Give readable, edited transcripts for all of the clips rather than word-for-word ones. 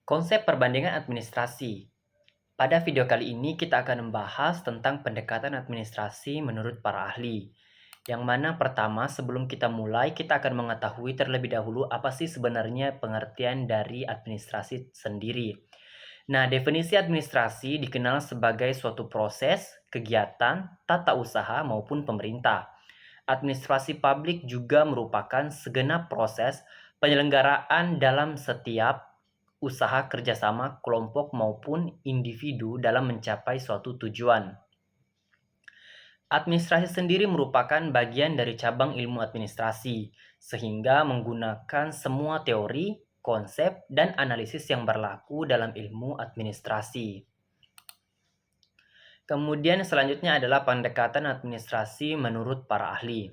Konsep perbandingan administrasi. Pada video kali ini kita akan membahas tentang pendekatan administrasi menurut para ahli. Yang mana pertama sebelum kita mulai kita akan mengetahui terlebih dahulu apa sih sebenarnya pengertian dari administrasi sendiri. Nah, definisi administrasi dikenal sebagai suatu proses, kegiatan, tata usaha maupun pemerintah. Administrasi publik juga merupakan segenap proses penyelenggaraan dalam setiap usaha kerjasama kelompok maupun individu dalam mencapai suatu tujuan. Administrasi sendiri merupakan bagian dari cabang ilmu administrasi, sehingga menggunakan semua teori, konsep, dan analisis yang berlaku dalam ilmu administrasi. Kemudian selanjutnya adalah pendekatan administrasi menurut para ahli.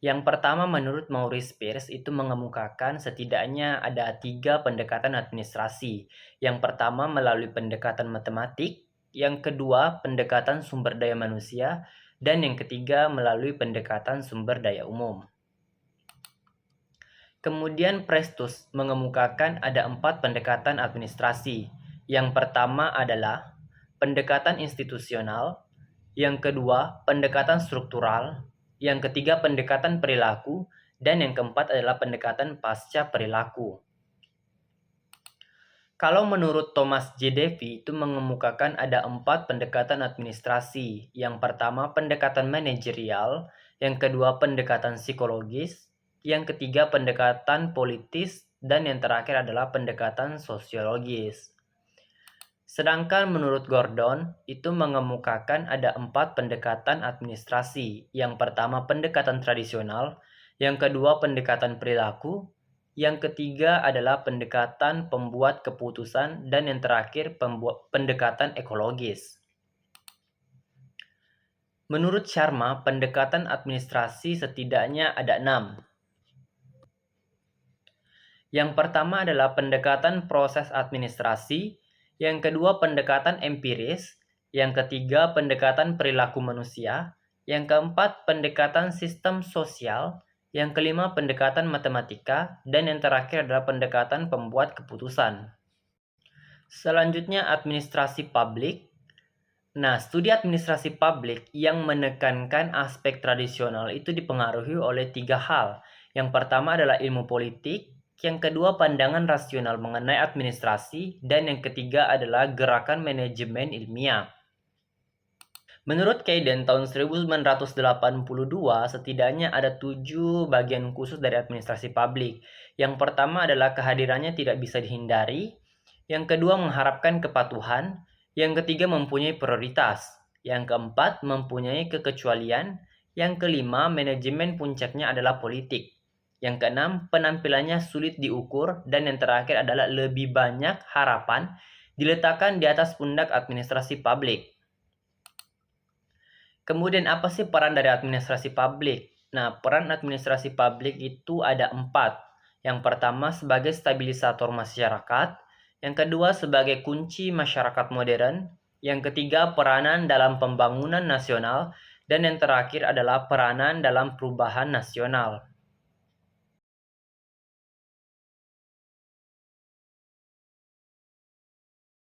Yang pertama menurut Maurice Pierce itu mengemukakan setidaknya ada 3 pendekatan administrasi. Yang pertama melalui pendekatan matematik, yang kedua pendekatan sumber daya manusia, dan yang ketiga melalui pendekatan sumber daya umum. Kemudian Prestus mengemukakan ada 4 pendekatan administrasi. Yang pertama adalah pendekatan institusional, yang kedua pendekatan struktural, yang ketiga pendekatan perilaku, dan yang keempat adalah pendekatan pasca perilaku. Kalau menurut Thomas J. Davy itu mengemukakan ada 4 pendekatan administrasi. Yang pertama pendekatan manajerial, yang kedua pendekatan psikologis, yang ketiga pendekatan politis, dan yang terakhir adalah pendekatan sosiologis. Sedangkan menurut Gordon, itu mengemukakan ada 4 pendekatan administrasi. Yang pertama pendekatan tradisional, yang kedua pendekatan perilaku, yang ketiga adalah pendekatan pembuat keputusan, dan yang terakhir pendekatan ekologis. Menurut Sharma, pendekatan administrasi setidaknya ada 6. Yang pertama adalah pendekatan proses administrasi, yang kedua pendekatan empiris, yang ketiga pendekatan perilaku manusia, yang keempat pendekatan sistem sosial, yang kelima pendekatan matematika, dan yang terakhir adalah pendekatan pembuat keputusan. Selanjutnya administrasi publik. Nah, studi administrasi publik yang menekankan aspek tradisional itu dipengaruhi oleh 3 hal. Yang pertama adalah ilmu politik, yang kedua pandangan rasional mengenai administrasi, dan yang ketiga adalah gerakan manajemen ilmiah. Menurut Kayden tahun 1982 setidaknya ada 7 bagian khusus dari administrasi publik. Yang pertama adalah kehadirannya tidak bisa dihindari, yang kedua mengharapkan kepatuhan, yang ketiga mempunyai prioritas, yang keempat mempunyai kekecualian, yang kelima manajemen puncaknya adalah politik. Yang keenam, penampilannya sulit diukur, dan yang terakhir adalah lebih banyak harapan diletakkan di atas pundak administrasi publik. Kemudian apa sih peran dari administrasi publik? Nah, peran administrasi publik itu ada 4. Yang pertama sebagai stabilisator masyarakat, yang kedua sebagai kunci masyarakat modern, yang ketiga peranan dalam pembangunan nasional, dan yang terakhir adalah peranan dalam perubahan nasional.